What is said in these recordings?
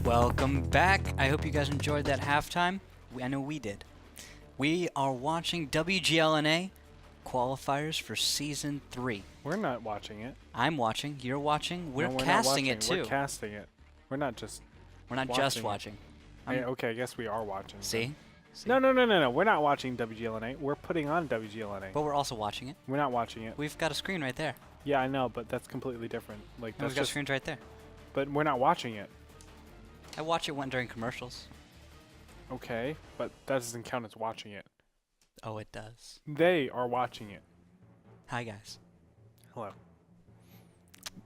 Welcome back. I hope you guys enjoyed that halftime. I know we did. We are watching WGLNA qualifiers for Season 3. We're not watching it. I'm watching. You're watching. We're No, casting not it watching. too. We're casting it. We're not just. We're not just watching. Okay, I guess we are watching. See? No. We're not watching WGLNA. We're putting on WGLNA. But we're also watching it. We're not watching it. We've got a screen right there. Yeah, I know, but that's completely different. Like And that's we've got just. screens right there. But we're not watching it. I watch it during commercials. Okay, but that doesn't count as watching it. Oh, it does. They are watching it. Hi, guys. Hello.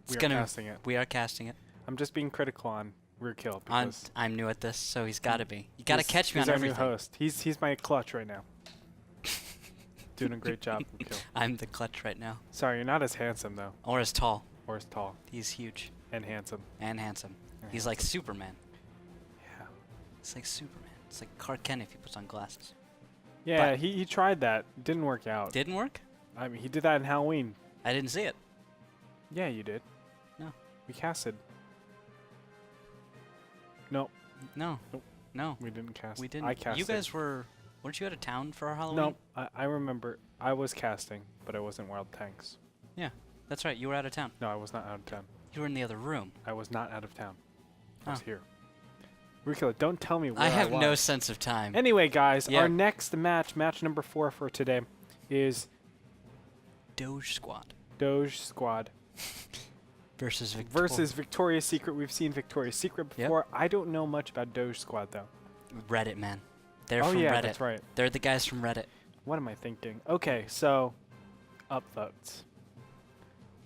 It's We are casting it. We are casting it. I'm just being critical on Rootkill because I'm new at this, so he's got to be. You got to catch me on he's our everything. new host. He's my clutch right now. Doing a great job, Rootkill. I'm the clutch right now. Sorry, you're not as handsome though, Or as tall. or as tall He's huge and handsome. and handsome. And He's like Superman. Yeah. It's like Superman. It's like Clark Kent if he puts on glasses. Yeah, But- he tried that. Didn't work out. Didn't work? I mean, he did that in Halloween. I didn't see it. Yeah, you did. No. We casted. No, No. Nope. No. we didn't cast. We didn't. I casted. You guys weren't you out of town for our Halloween? No, I remember. I was casting, but I wasn't Wild Tanks. That's right. You were out of town. No, I was not out of town. You were in the other room. I was not out of town. I was Oh. here. Rootkill, don't tell me where I have was. no sense of time. Anyway, guys, Yeah. our next match number 4 for today, is Doge Squad Doge Squad versus Victoria's Secret. We've seen Victoria's Secret Yep. before. I don't know much about Doge Squad though. Reddit, man. They're Oh from yeah, Reddit. that's right. They're the guys from Reddit. What am I thinking? Okay, so upvotes.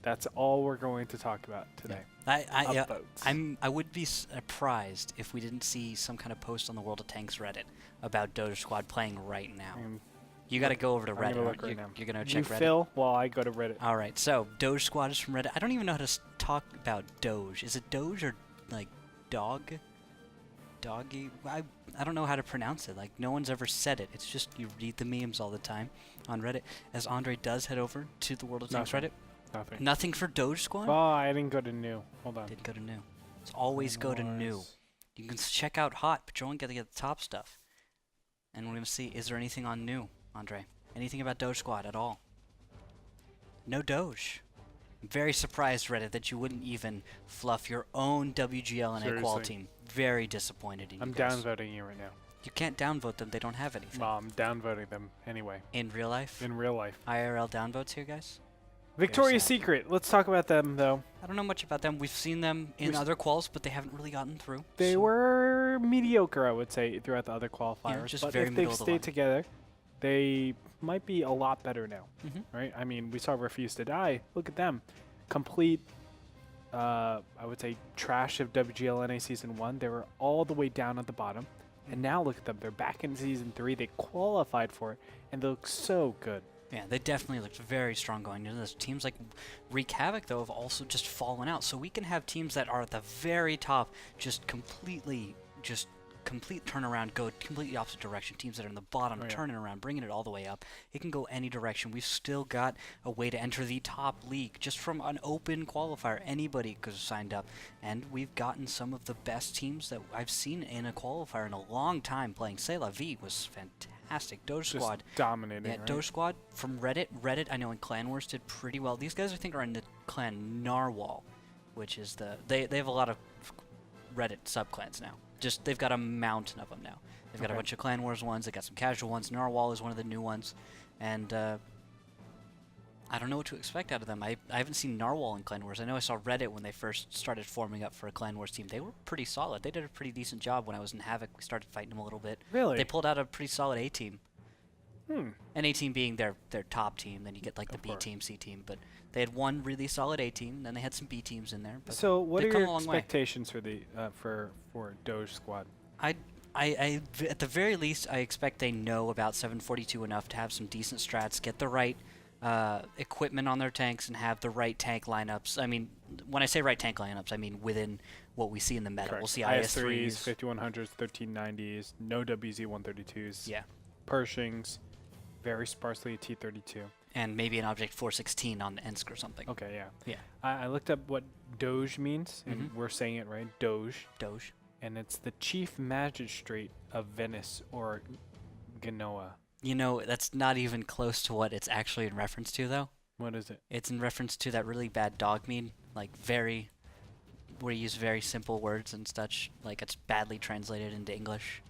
That's all we're going to talk about today. I would be surprised if we didn't see some kind of post on the World of Tanks Reddit about Doge Squad playing right now. You got to go over to I'm Reddit. gonna look aren't right you? now. You're gonna You check Reddit. fill while I go to Reddit. All right. So Doge Squad is from Reddit. I don't even know how to talk about Doge. Is it Doge or like dog? Doggy? I don't know how to pronounce it. Like no one's ever said it. It's just you read the memes all the time on Reddit. As Andre does head over to the World of Tanks Nothing. Reddit. Nothing. Nothing for Doge Squad. Oh, I didn't go to new. Hold on. Didn't go to new. It's always go to new. Nice. You can check out hot, but you only got to get the top stuff. And we're gonna see, is there anything on new, Andre? Anything about Doge Squad at all? No Doge. I'm very surprised, Reddit, that you wouldn't even fluff your own WGLNA qual Seriously. team. Very disappointed in you I'm guys. downvoting you right now. You can't downvote them. They don't have anything. Well, I'm downvoting them anyway. In real life? In real life. IRL downvotes here, guys? Victoria's sad. Secret. Let's talk about them though. I don't know much about them. We've seen them in other quals, but they haven't really gotten through. They so- were mediocre, I would say, throughout the other qualifiers. just but very if middle they've of the stayed line. together, they might be a lot better now, Mhm. right? I mean, we saw Refuse to Die. Look at them. Complete, I would say, trash of WGLNA Season 1. They were all the way down at the bottom. And now look at them. They're back in Season 3. They qualified for it, and they look so good. Yeah, they definitely looked very strong going into this. Teams like Wreak Havoc, though, have also just fallen out. So we can have teams that are at the very top just complete turnaround, go completely opposite direction. Teams that are in the bottom, Oh, yeah. turning around, bringing it all the way up. It can go any direction. We've still got a way to enter the top league just from an open qualifier. Anybody could have signed up. And we've gotten some of the best teams that I've seen in a qualifier in a long time playing. C'est La Vie was fantastic. Doge Just Squad. dominating, Yeah, right? Doge Squad from Reddit. Reddit, I know in Clan Wars did pretty well. These guys, I think, are in the clan Narwhal, which is they have a lot of Reddit subclans now. Just they've got a mountain of them now. They've got a Okay. bunch of Clan Wars ones. They got some casual ones. Narwhal is one of the new ones, and I don't know what to expect out of them. I haven't seen Narwhal in Clan Wars. I know I saw Reddit when they first started forming up for a Clan Wars team. They were pretty solid. They did a pretty decent job when I was in Havoc. We started fighting them a little bit. Really? They pulled out a pretty solid A team. Hmm. An A team being their top team, then you get like the Of B course. team, C team. But they had one really solid A team, then they had some B teams in there. But So, what are they've come your a long way. expectations for the for Doge Squad? I at the very least, I expect they know about 742 enough to have some decent strats, get the right equipment on their tanks, and have the right tank lineups. I mean, when I say right tank lineups, I mean within what we see in the meta. Correct. We'll see IS3s, IS3s. 5100s, 1390s, no WZ132s. Yeah. Pershings, very sparsely a T32. And maybe an Object 416 on Ensk or something. Okay, yeah. Yeah. I looked up what Doge means, and we're saying it right. Doge. Doge. and it's the Chief Magistrate of Venice or Genoa. You know, that's not even close to what it's actually in reference to, though. What is it? It's in reference to that really bad dog meme, like where you use very simple words and such, like it's badly translated into English.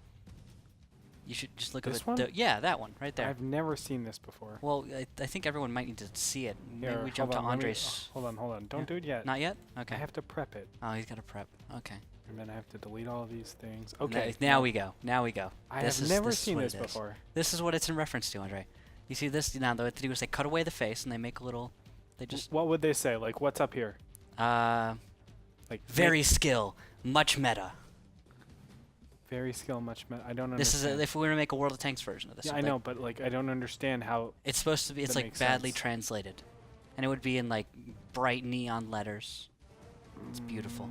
You should just look at This one? yeah, that one right there. I've never seen this before. Well, I think everyone might need to see it. Maybe Here, we jump to hold on, Andres. hold on. Don't Yeah. do it yet. Not yet? Okay. I have to prep it, Oh, he's got to prep. Okay. and then I have to delete all these things. Okay. Now we go. Now we go. I This have is- never this is seen what this it is. before. This is what it's in reference to, Andre. You see this? Now, what they do is they cut away the face and they make a little. They just. What would they say? Like, what's up here? Like Very skill, much meta. very skill, much. I don't understand. This is if we were to make a World of Tanks version of this. Yeah, I like, know, but like I don't understand how. It's supposed to be. It's That like makes badly sense. translated, and it would be in like bright neon letters. It's beautiful.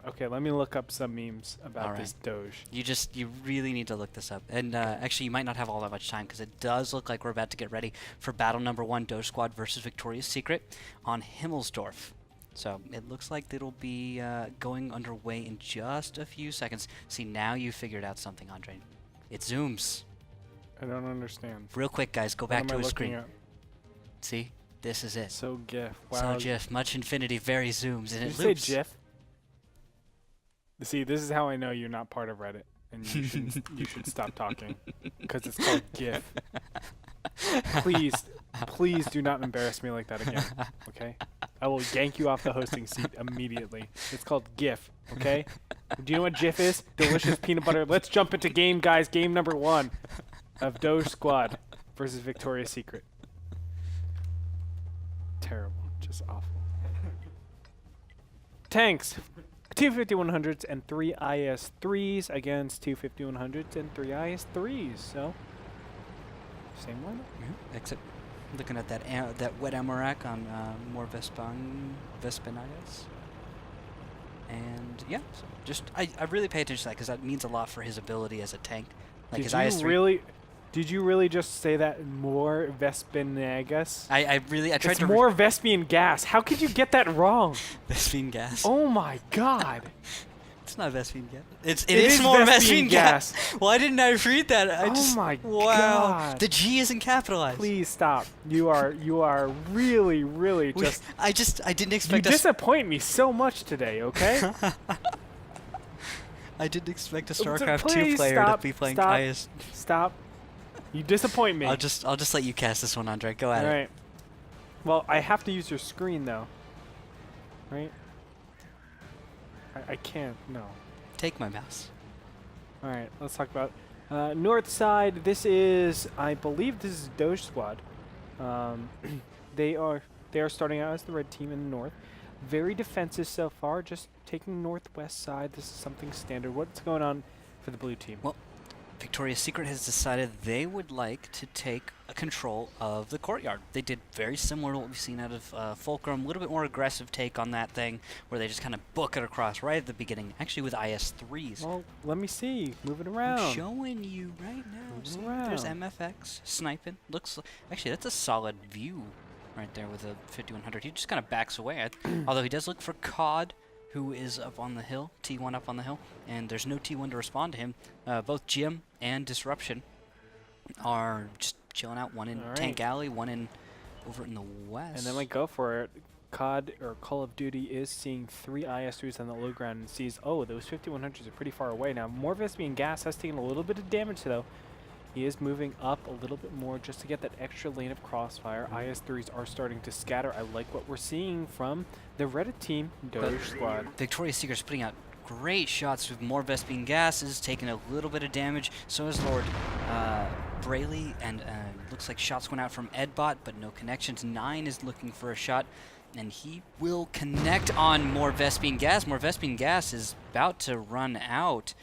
Okay, let me look up some memes about All this Doge. You really need to look this up. And actually, you might not have all that much time because it does look like we're about to get ready for battle number 1, Doge Squad versus Victoria's Secret on Himmelsdorf. So it looks like it'll be going underway in just a few seconds. See, now you figured out something, Andre. It zooms. I don't understand. Real quick, guys, go What back am to I a looking screen. at? See? This is it. So GIF. So Wow. GIF, much infinity, very zooms, and Did it you say loops. GIF? See, this is how I know you're not part of Reddit, and you should you should stop talking, because it's called GIF. Please do not embarrass me like that again, okay? I will yank you off the hosting seat immediately. It's called GIF, okay? Do you know what GIF is? Delicious peanut butter. Let's jump into game, guys. Game number 1 of Doge Squad versus Victoria's Secret. Terrible. Just awful. Tanks. 2 5100s and 3 IS-3s against 2 5100s and 3 IS-3s. So, same lineup. Yeah, except looking at that wet Amarak on more Vespanias. And yeah, so just I really pay attention to that because that means a lot for his ability as a tank. Like his IS-3. Did you really just say that more Vespinagas? I tried It's to more Vespian gas. How could you get that wrong? Vespine gas. Oh my god. It's not Vespine gas. It is is more Vespine Vespine gas. Why didn't I read that? Oh my wow. god. The G isn't capitalized. Please stop. You are really just. I didn't You expect us. disappoint me so much today. Okay. I didn't expect a So StarCraft 2 please player stop, to be playing stop. IS. Stop. You disappoint me. I'll just let you cast this one, Andre. Go at All it. right. Well, I have to use your screen though. Right? I can't. No. Take my mouse. All right. Let's talk about north side. This is, I believe, this is Doge Squad. They are starting out as the red team in the north. Very defensive so far. Just taking northwest side. This is something standard. What's going on for the blue team? Well, Victoria's Secret has decided they would like to take control of the courtyard. They did very similar to what we've seen out of Fulcrum, a little bit more aggressive take on that thing, where they just kind of book it across right at the beginning, actually with IS-3s. Well, let me see. Move it around. I'm showing you right now. Move it See, there's around. MFX sniping. Actually, that's a solid view right there with a 5100. He just kind of backs away, although he does look for COD, who is up on the hill, T1 up on the hill, and there's no T1 to respond to him. Both Jim and Disruption are just chilling out, one in Tank Alley, one in over in the west. And then we go for it. COD, or Call of Duty, is seeing 3 IS-3s on the low ground and sees, oh, those 5100s are pretty far away. Now, more Vespian gas has taken a little bit of damage, though. He is moving up a little bit more just to get that extra lane of crossfire. IS-3s are starting to scatter. I like what we're seeing from the Reddit team, Doge Squad. Victoria's Secret's putting out great shots with more Vespine gases, taking a little bit of damage. So is Lord Brayley, and looks like shots went out from Edbot, but no connections. 9 is looking for a shot, and he will connect on more Vespine gas. More Vespine gas is about to run out,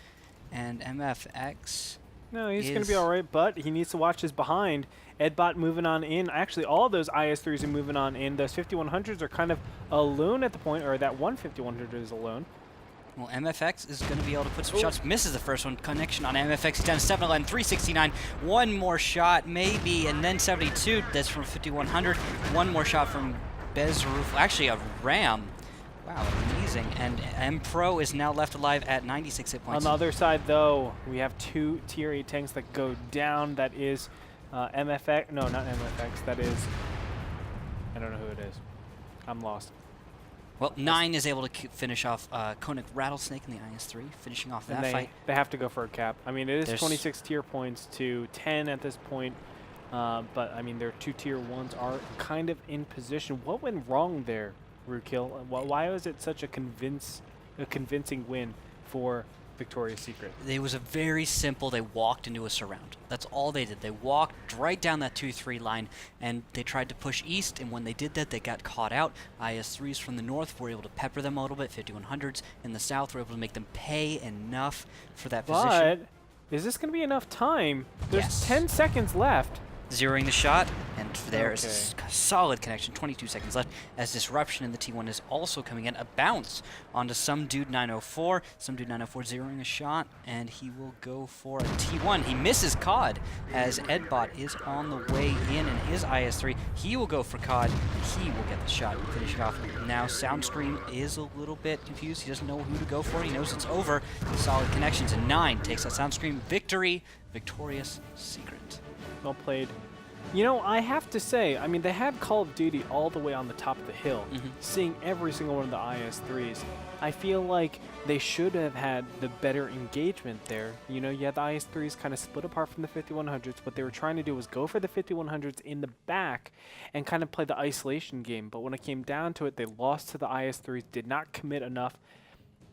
and MFX... No, he's going to be all right, but he needs to watch his behind. Edbot moving on in. Actually, all of those IS-3s are moving on in. Those 5100s are kind of alone at the point, or that one 5100 is alone. Well, MFX is going to be able to put some shots. Misses the first one. Connection on MFX. He's down to 711, 369. One more shot, maybe, and then 72. That's from 5100. One more shot from Bezroof. Actually, a Ram. Wow, amazing. And M Pro is now left alive at 96 hit points. On the other side, though, we have 2 tier 8 tanks that go down. That is MFX. No, not MFX. That is... I don't know who it is. I'm lost. Well, 9 is able to finish off Koenig Rattlesnake in the IS-3, finishing off that fight. They have to go for a cap. I mean, it is There's 26 tier points to 10 at this point. But, I mean, their 2 tier 1s are kind of in position. What went wrong there, Rookil? Why was it such a convincing win for Victoria's Secret? It was a very simple, they walked into a surround. That's all they did. They walked right down that 2-3 line, and they tried to push east, and when they did that, they got caught out. IS-3s from the north were able to pepper them a little bit, 5100s. In the south, were able to make them pay enough for that position. But is this going to be enough time? There's Yes. 10 seconds left. Zeroing the shot, and there is a solid connection. 22 seconds left as Disruption in the T1 is also coming in. A bounce onto Some Dude 904. Some Dude 904 zeroing a shot, and he will go for a T1. He misses COD as Edbot is on the way in his IS-3. He will go for COD, and he will get the shot and finish it off. Now Soundstream is a little bit confused. He doesn't know who to go for. He knows it's over. Solid connections, and 9 takes that Soundstream victory. Victorious Secret. Well played. You know, I have to say, I mean, they had Call of Duty all the way on the top of the hill, seeing every single one of the IS-3s. I feel like they should have had the better engagement there. You know, you had the IS-3s kind of split apart from the 5100s. What they were trying to do was go for the 5100s in the back and kind of play the isolation game. But when it came down to it, they lost to the IS-3s, did not commit enough.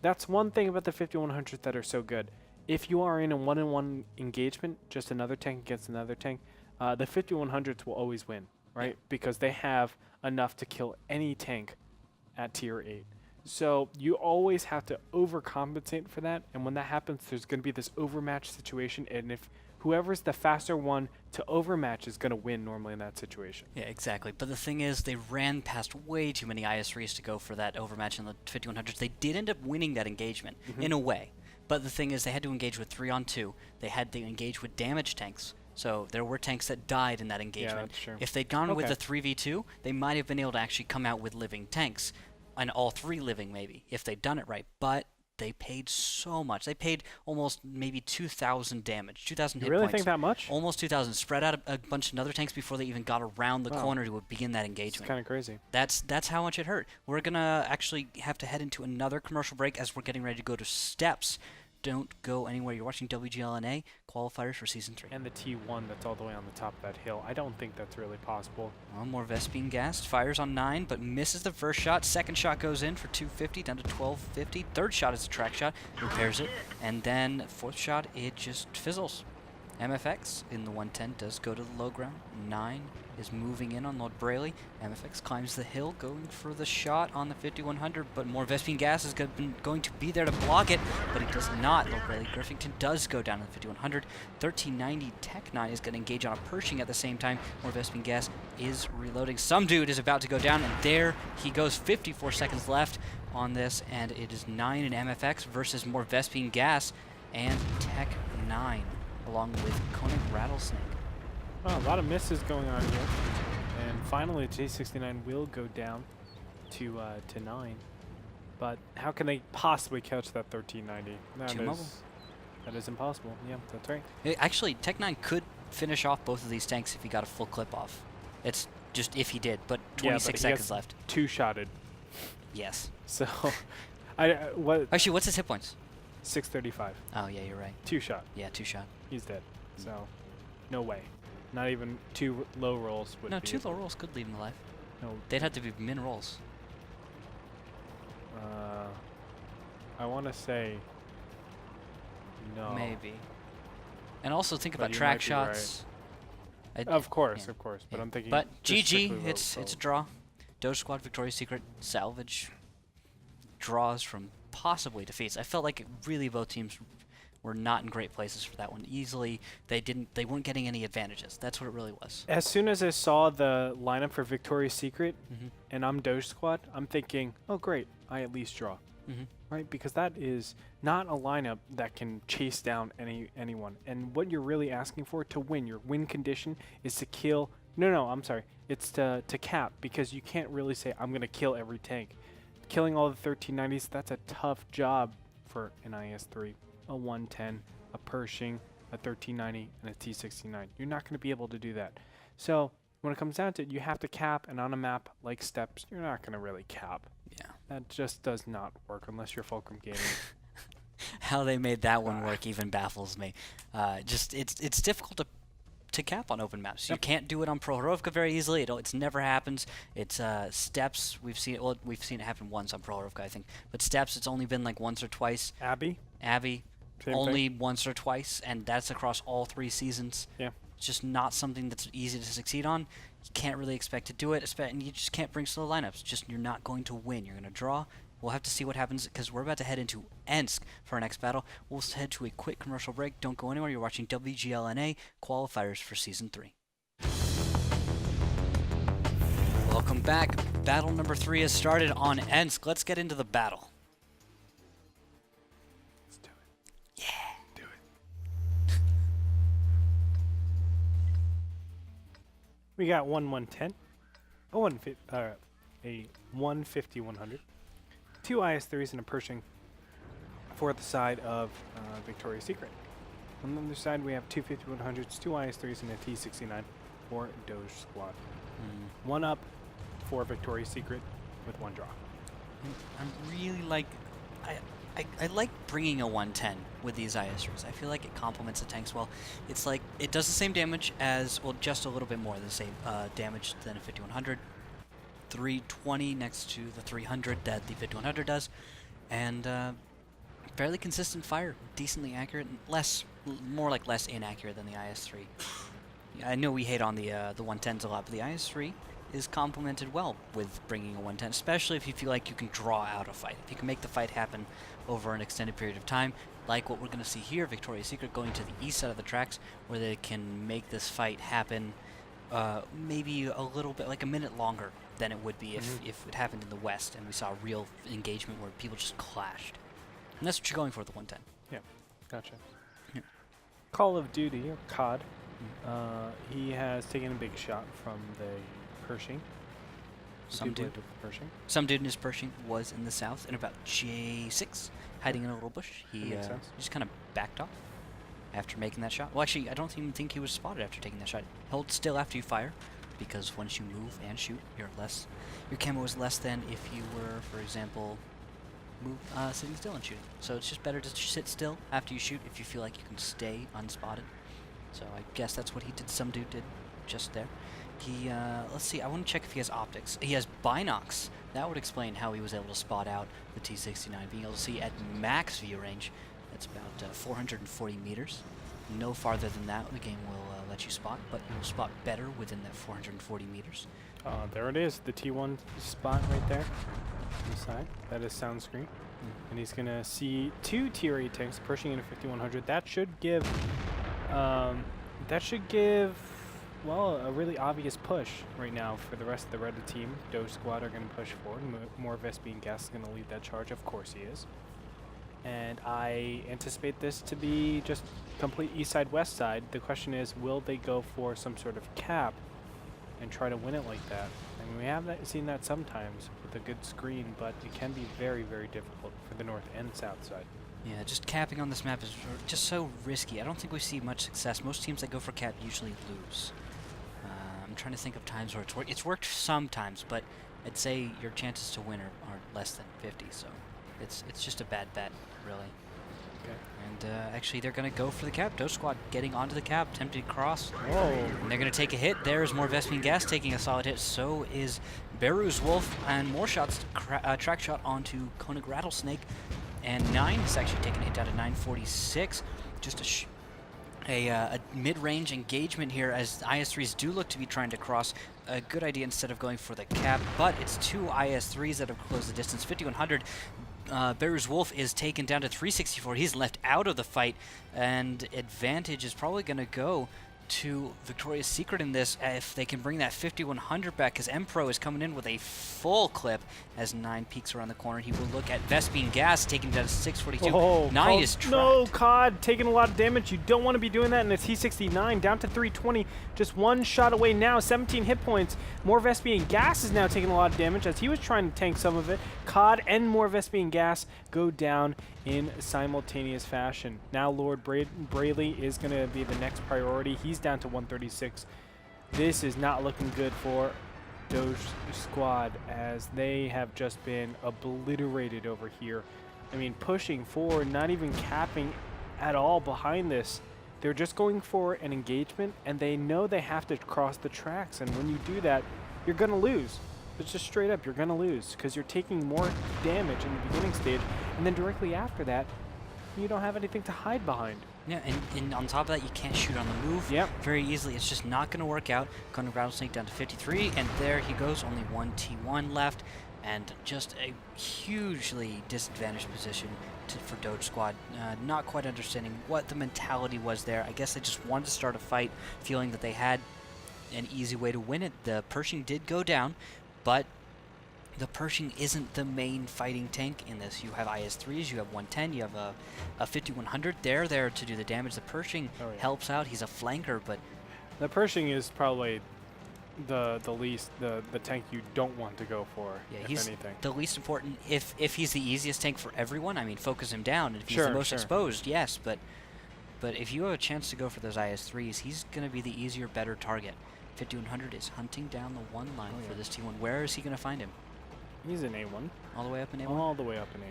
That's one thing about the 5100s that are so good. If you are in a one-on-one engagement, just another tank against another tank, the 5100s will always win, right? Because they have enough to kill any tank at tier 8. So you always have to overcompensate for that, and when that happens, there's going to be this overmatch situation, and if whoever's the faster one to overmatch is going to win normally in that situation. Yeah, exactly. But the thing is, they ran past way too many IS-3s to go for that overmatch in the 5100s. They did end up winning that engagement, in a way. But the thing is, they had to engage with 3-on-2. They had to engage with damage tanks. So there were tanks that died in that engagement. Yeah, that's true. If they'd gone with the 3v2, they might have been able to actually come out with living tanks. And all 3 living, maybe, if they'd done it right. But they paid so much. They paid almost maybe 2,000 damage, 2,000 hit points. You really think that much? Almost 2,000. Spread out a bunch of other tanks before they even got around the corner to begin that engagement. It's kind of crazy. That's how much it hurt. We're going to actually have to head into another commercial break as we're getting ready to go to steps. Don't go anywhere. You're watching WGLNA Qualifiers for Season 3. And the T1 that's all the way on the top of that hill. I don't think that's really possible. Well, more Vespine gassed. Fires on 9, but misses the first shot. Second shot goes in for 250, down to 1250. Third shot is a track shot. Repairs it. And then fourth shot, it just fizzles. MFX in the 110 does go to the low ground. 9 is moving in on Lord Brayley. MFX climbs the hill, going for the shot on the 5100, but more Vespine gas is going to be there to block it, but it does not. Lord Brayley Griffington does go down to the 5100. 1390 Tech 9 is going to engage on a Pershing at the same time. More Vespine gas is reloading. Some dude is about to go down, and there he goes. 54 seconds left on this, and it is 9 in MFX versus more Vespine gas and Tech 9, along with Koenig Rattlesnake. Oh, a lot of misses going on here. And finally, J69 will go down to 9. But how can they possibly catch that 1390? That is impossible. Yeah, that's right. Actually, Tech 9 could finish off both of these tanks if he got a full clip off. It's just if he did, but 26 seconds left. 2-shotted. Yes. So, Actually, what's his hit points? 635. Oh, yeah, you're right. 2-shot. Yeah, 2-shot. He's dead. So, no way. Not even 2 low rolls would be. No, 2 low rolls could leave him alive. No. They'd have to be min rolls. I want to say no. Maybe. And also think But about you track might be shots. Of course, yeah, of course. But yeah. I'm thinking. But just strictly GG, low it's a rolls. draw. Doge Squad Victoria's Secret salvage draws from possibly defeats. I felt like really both teams were not in great places for that one. Easily, they weren't getting any advantages. That's what it really was. As soon as I saw the lineup for Victoria's Secret, and I'm Doge Squad, I'm thinking, oh great, I at least draw, right? Because that is not a lineup that can chase down anyone. And what you're really asking for to win, your win condition is to kill. No, I'm sorry. It's to cap, because you can't really say I'm gonna kill every tank. killing all the 1390s, that's a tough job for an IS-3. A 110, a Pershing, a 1390, and a T69. You're not going to be able to do that. So when it comes down to it, you have to cap, and on a map like Steps, you're not going to really cap. Yeah. That just does not work unless you're Fulcrum Gaming. How they made that one work even baffles me. Just it's difficult to cap on open maps. You can't do it on Prohorovka very easily. It's never happens. It's Steps. We've seen it happen once on Prohorovka, I think. But Steps, it's only been like once or twice. Abby, same only thing. once or twice, and that's across all 3 seasons. Yeah. It's just not something that's easy to succeed on. You can't really expect to do it, and you just can't bring slow lineups. Just you're not going to win. You're going to draw. We'll have to see what happens because we're about to head into Ensk for our next battle. We'll head to a quick commercial break. Don't go anywhere. You're watching WGLNA Qualifiers for Season 3. Welcome back. Battle number 3 has started on Ensk. Let's get into the battle. Let's do it. Yeah. Do it. We got 110, a 150, 100. 2 IS-3s and a Pershing for the side of Victoria's Secret. On the other side, we have 2 5100s, 2 IS-3s, and a T69 for Doge Squad. 1 up for Victoria's Secret with 1 draw. I'm really like... I like bringing a 110 with these IS-3s. I feel like it complements the tanks well. It's like, it does the same damage as, well, just a little bit more than the same damage than a 5100. 320 next to the 300 that the 5100 does, and fairly consistent fire, decently accurate, and more like less inaccurate than the IS-3. I know we hate on the 110s a lot, but the IS-3 is complemented well with bringing a 110, especially if you feel like you can draw out a fight. If you can make the fight happen over an extended period of time, like what we're going to see here, Victoria's Secret going to the east side of the tracks, where they can make this fight happen maybe a little bit, like a minute longer than it would be if it happened in the west and we saw a real engagement where people just clashed. And that's what you're going for with the 110. Yeah, gotcha. Yeah. Call of Duty, or COD, he has taken a big shot from the Pershing. Some dude in his Pershing was in the south in about J6, hiding in a little bush. He just kind of backed off after making that shot. Well, actually, I don't even think he was spotted after taking that shot. Hold still after you fire, because once you move and shoot, your camo is less than if you were, for example, sitting still and shooting. So it's just better to sit still after you shoot if you feel like you can stay unspotted. So I guess that's what he did. Some dude did just there. He, let's see, I want to check if he has optics. He has binocs. That would explain how he was able to spot out the T69, being able to see at max view range. That's about 440 meters. No farther than that, the game will let you spot, but you will spot better within that 440 meters. There it is, the T1 spot right there on the side. That is sound screen. And he's going to see 2 Tier 8 tanks, Pershing in a 5100. That should give, well, a really obvious push right now for the rest of the Red team. Doge Squad are going to push forward. More Vespian Gas is going to lead that charge. Of course he is. And I anticipate this to be just complete east side, west side. The question is, will they go for some sort of cap and try to win it like that? I mean, we have seen that sometimes with a good screen, but it can be very, very difficult for the north and south side. Yeah, just capping on this map is just so risky. I don't think we see much success. Most teams that go for cap usually lose. I'm trying to think of times where it's worked. It's worked sometimes, but I'd say your chances to win are less than 50, so it's just a bad bet, really. Okay. And actually, they're going to go for the cap. Doge Squad getting onto the cap, attempting to cross. Whoa. And they're going to take a hit. There's more Vespian Gas taking a solid hit. So is Beru's Wolf, and more shots, track shot onto Koenig Rattlesnake. And 9 is actually taking a hit down to 946. Just a mid-range engagement here, as IS-3s do look to be trying to cross. A good idea instead of going for the cap, but it's 2 IS-3s that have closed the distance. 5100. Beru's Wolf is taken down to 364. He's left out of the fight, and advantage is probably going to go to Victoria's Secret in this if they can bring that 5100 back, because Empro is coming in with a full clip as 9 peeks around the corner. He will look at Vespian Gas, taking down to 642. Oh, 9 is trapped. No, COD taking a lot of damage. You don't want to be doing that in a T69. Down to 320. Just one shot away now. 17 hit points. More Vespian Gas is now taking a lot of damage as he was trying to tank some of it. COD and more Vespian Gas go down in simultaneous fashion. Now Lord Braley is going to be the next priority. He's down to 136. This is not looking good for Doge squad as they have just been obliterated over here. I mean, pushing forward, not even capping at all behind this. They're just going for an engagement, and they know they have to cross the tracks. And when you do that, you're going to lose. It's just straight up, you're going to lose because you're taking more damage in the beginning stage. And then directly after that, you don't have anything to hide behind. Yeah, and on top of that, you can't shoot on the move very easily. It's just not going to work out. Going to Rattlesnake down to 53, and there he goes. Only one T1 left, and just a hugely disadvantaged position for Doge Squad. Not quite understanding what the mentality was there. I guess they just wanted to start a fight, feeling that they had an easy way to win it. The Pershing did go down, but the Pershing isn't the main fighting tank in this. You have IS-3s, you have 110, you have a 5100. They're there to do the damage. The Pershing helps out. He's a flanker, but the Pershing is probably the tank you don't want to go for. Yeah, if he's anything. the least important. If he's the easiest tank for everyone, I mean, focus him down. And if he's the most exposed, yes, but if you have a chance to go for those IS-3s, he's going to be the easier, better target. 5100 is hunting down the one line for this T1. Where is he going to find him? He's in A1. All the way up in A1? All the way up in A1.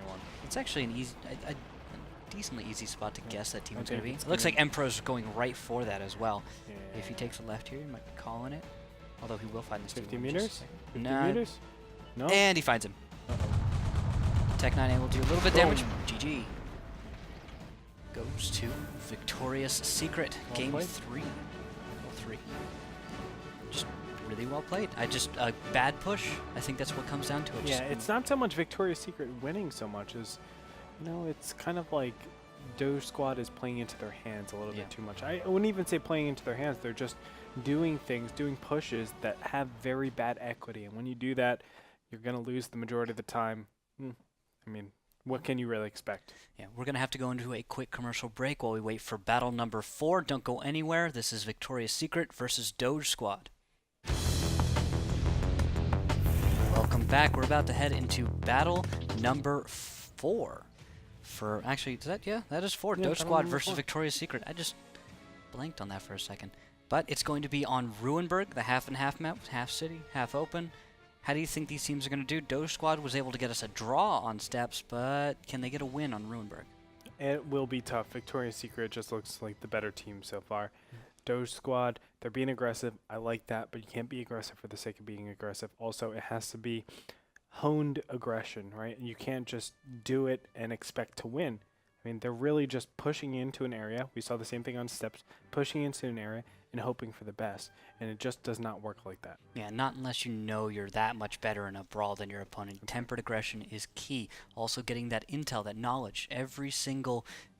It's actually an easy, a decently easy spot to guess that T1's going to be. It looks like Empro's going right for that as well. Yeah. If he takes a left here, he might be calling it. Although he will find this 50 T1 meters? 50 nah. meters? No? And he finds him. Tech 9 will do a little bit of damage. GG. Goes to Victoria's Secret. Game 3. Well, 3. Just really well played. A bad push. I think that's what comes down to it. Yeah, it's not so much Victoria's Secret winning so much as, you know, it's kind of like Doge Squad is playing into their hands a little bit too much. I wouldn't even say playing into their hands. They're just doing things, doing pushes that have very bad equity. And when you do that, you're going to lose the majority of the time. I mean, what can you really expect? Yeah, we're going to have to go into a quick commercial break while we wait for battle number 4. Don't go anywhere. This is Victoria's Secret versus Doge Squad. Welcome back. We're about to head into battle number 4. Actually, that is 4. Yeah, Doge Squad versus Victoria's Secret. I just blanked on that for a second. But it's going to be on Ruinberg, the half and half map, half city, half open. How do you think these teams are going to do? Doge Squad was able to get us a draw on Steps, but can they get a win on Ruinberg? It will be tough. Victoria's Secret just looks like the better team so far. Doge Squad, they're being aggressive. I like that, but you can't be aggressive for the sake of being aggressive. Also, it has to be honed aggression, right? You can't just do it and expect to win. I mean, they're really just pushing into an area. We saw the same thing on Steps, pushing into an area and hoping for the best. And it just does not work like that. Yeah, not unless you know you're that much better in a brawl than your opponent. Tempered aggression is key. Also getting that intel, that knowledge.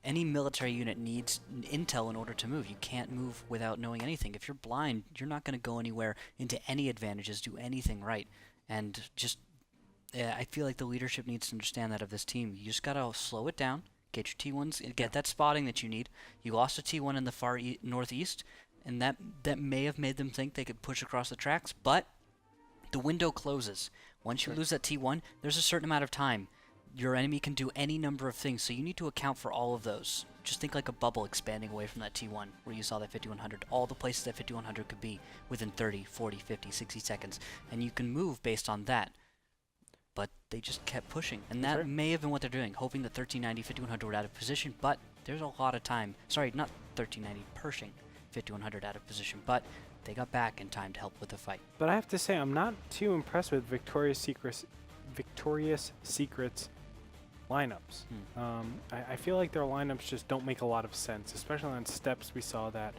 Any military unit needs intel in order to move. You can't move without knowing anything. If you're blind, you're not going to go anywhere into any advantages, do anything right. And just, I feel like the leadership needs to understand that of this team. You just got to slow it down, get your T1s, get that spotting that you need. You lost a T1 in the far northeast, and that may have made them think they could push across the tracks, but the window closes. Once you lose that T1, there's a certain amount of time. Your enemy can do any number of things, so you need to account for all of those. Just think like a bubble expanding away from that T1, where you saw that 5100. All the places that 5100 could be within 30, 40, 50, 60 seconds, and you can move based on that. But they just kept pushing, and that may have been what they're doing, hoping that 1390, 5100 were out of position, but there's a lot of time. Sorry, not 1390, Pershing. 5100 out of position, but they got back in time to help with the fight. But I have to say, I'm not too impressed with Victoria's Secret's lineups. I feel like their lineups just don't make a lot of sense, especially on Steps. We saw that.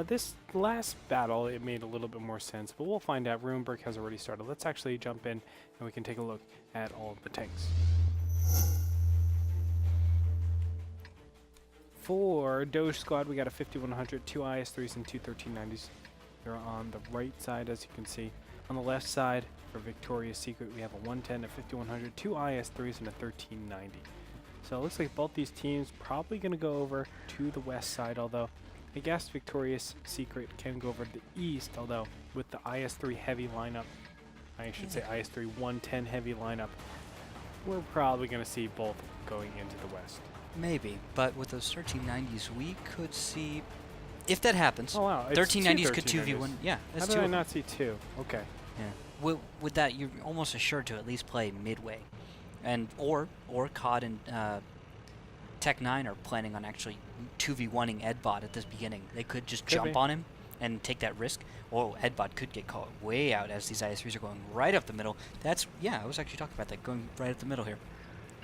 This last battle, it made a little bit more sense, but we'll find out. Ruinberg has already started. Let's actually jump in and we can take a look at all of the tanks. For Doge squad, we got a 5100, 2 IS3s, and 2 1390s. They're on the right side, as you can see. On the left side, for Victoria's Secret, we have a 110, a 5100, 2 IS3s, and a 1390. So it looks like both these teams probably going to go over to the west side, although I guess Victoria's Secret can go over to the east, although with the IS3 heavy lineup, I should say IS3 110 heavy lineup, we're probably going to see both going into the west. Maybe, but with those 1390s, we could see, if that happens, Oh wow, 1390s could 2v1. Yeah, How that's did two. I not see 2? Okay. Yeah. With that, you're almost assured to at least play midway, and or COD and Tech 9 are planning on actually 2v1ing Edbot at this beginning. They could just jump on him and take that risk, or Edbot could get caught way out as these IS3s are going right up the middle. That's, yeah, I was actually talking about that, going right up the middle here.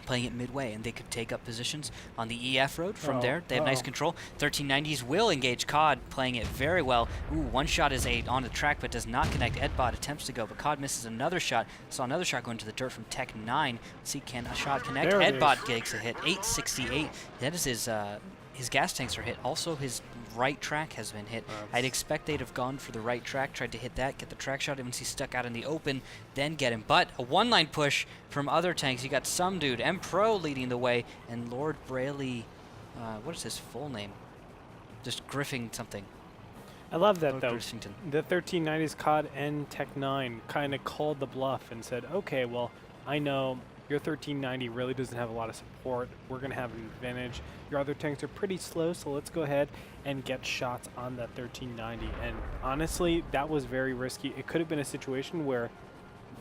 Playing it midway, and they could take up positions on the EF road from there. They have nice control. 1390s will engage COD, playing it very well. Ooh, one shot is on the track, but does not connect. Edbot attempts to go, but COD misses another shot. Saw another shot go into the dirt from Tech 9. Let's see, can a shot connect? Edbot gets a hit. 868. That is his gas tanks are hit. Also, his right track has been hit. I'd expect they'd have gone for the right track, tried to hit that, get the track shot, and once he's stuck out in the open, then get him. But a one-line push from other tanks. You got some dude, M-Pro leading the way, and Lord Braley, what is his full name? Just Griffing something. I love that, Lord though. Griffington. The 1390s COD and Tech 9 kind of called the bluff and said, okay, well, I know your 1390 really doesn't have a lot of support. We're going to have an advantage. Your other tanks are pretty slow, so let's go ahead and get shots on that 1390. And honestly, that was very risky. It could have been a situation where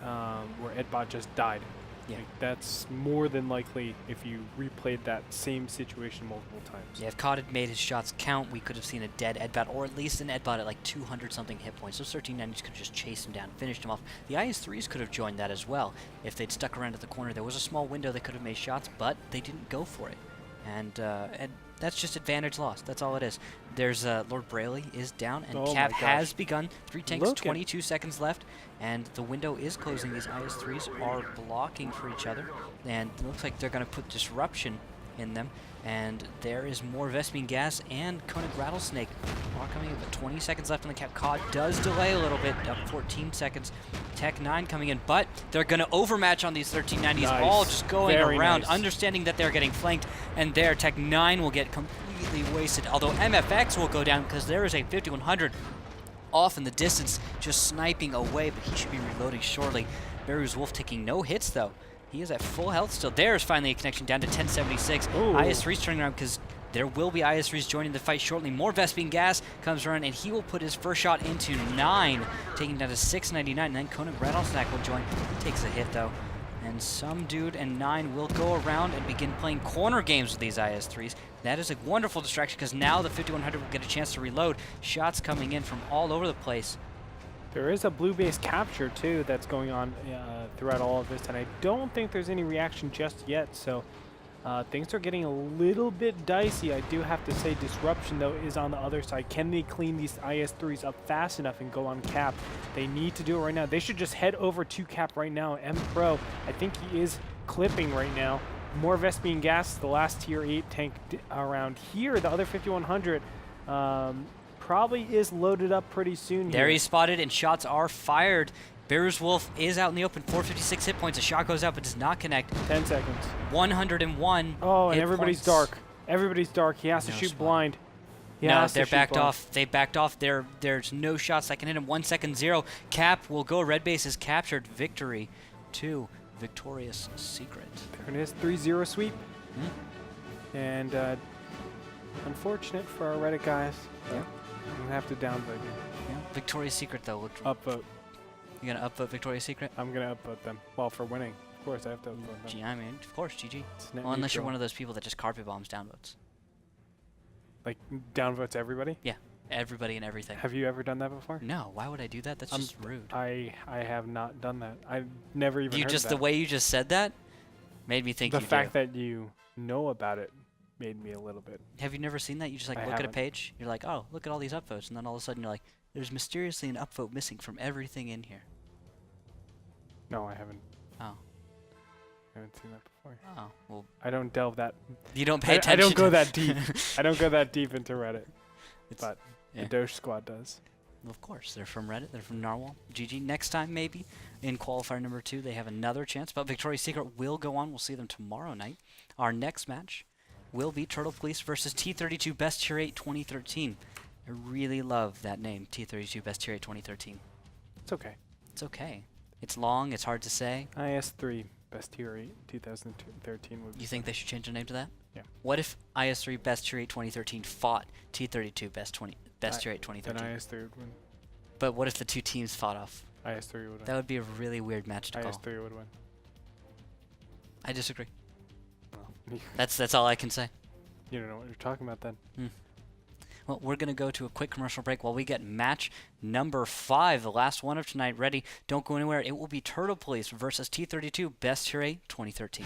Edbot just died. Yeah. Like, that's more than likely if you replayed that same situation multiple times. Yeah, if COD had made his shots count, we could have seen a dead Edbot, or at least an Edbot at like 200-something hit points. Those 1390s could have just chased him down, finished him off. The IS-3s could have joined that as well. If they'd stuck around at the corner, there was a small window they could have made shots, but they didn't go for it. And that's just advantage lost. That's all it is. There's Lord Braley is down, and Cap has begun. 3 tanks, 22 seconds left, and the window is closing. These IS-3s are blocking for each other, and it looks like they're going to put disruption in them. And there is more Vespine gas and Koenig Rattlesnake are coming in, but 20 seconds left on the Cap. COD does delay a little bit, up 14 seconds. Tech 9 coming in, but they're going to overmatch on these 1390s, all just going around, understanding that they're getting flanked, and there Tech 9 will get completely wasted, although MFX will go down because there is a 5100 off in the distance, just sniping away, but he should be reloading shortly. Beru's Wolf taking no hits, though. He is at full health still. There's finally a connection down to 1076. IS-3's turning around because there will be IS-3s joining the fight shortly. More Vespine gas comes around, and he will put his first shot into 9, taking down to 699. And then Koenig Rattlesnake will join. He takes a hit, though. And some dude and 9 will go around and begin playing corner games with these IS-3s. That is a wonderful distraction because now the 5100 will get a chance to reload. Shots coming in from all over the place. There is a blue base capture, too, that's going on throughout all of this, and I don't think there's any reaction just yet, so things are getting a little bit dicey. I do have to say Disruption, though, is on the other side. Can they clean these IS-3s up fast enough and go on Cap? They need to do it right now. They should just head over to Cap right now. M-Pro, I think he is clipping right now. More Vespine gas, the last tier 8 tank around here. The other 5100 probably is loaded up pretty soon There here. he's spotted, and shots are fired. Beru's Wolf is out in the open, 456 hit points. A shot goes out but does not connect. 10 seconds. 101 Oh, and hit everybody's points. dark. Everybody's dark. He has to shoot blind. No, they're backed off. They backed off. There's no shots that can hit him. 1 second 0. Cap will go. Red base is captured. Victory to Victorious Secret. There it is. 3-0 sweep. And unfortunate for our Reddit guys. Yeah. I'm going to have to downvote you. Yeah. Victorious Secret, though. Upvote. You going to upvote Victorious Secret? I'm going to upvote them. Well, for winning. Of course, I have to upvote them. I mean, of course, GG. Well, unless you're one of those people that just carpet bombs downvotes. Like, downvotes everybody? Yeah. Everybody and everything. Have you ever done that before? No. Why would I do that? That's just rude. I have not done that. I've never even heard of that. The way you just said that made me think the you fact that you know about it made me a little bit. Have you never seen that? You just like look at a page, you're like, oh, look at all these upvotes, and then all of a sudden you're like, there's mysteriously an upvote missing from everything in here. No, I haven't. Oh. I haven't seen that before. Oh, well, I don't delve that. you don't pay attention. I don't go that deep. I don't go that deep into Reddit. But yeah. the Doge squad does. Of course, they're from Reddit. They're from Narwhal. GG. Next time, maybe, in qualifier number 2, they have another chance. But Victoria's Secret will go on. We'll see them tomorrow night. Our next match will be Turtle Police versus T32 Best Tier 8 2013. I really love that name, T32 Best Tier 8 2013. It's okay. It's okay. It's long. It's hard to say. IS3 Best Tier 8 2013 would be You think they should change the name to that? Yeah. What if IS3 Best Tier 8 2013 fought T32 Best Tier 8 2013? Then IS3 would win. But what if the two teams fought off? IS3 would win. That would be a really weird match to call. IS3 would win. I disagree. Well, That's all I can say. you don't know what you're talking about then. Well, we're going to go to a quick commercial break while we get match number 5, the last one of tonight, ready. Don't go anywhere. It will be Turtle Police versus T32 Best Tier 8 2013.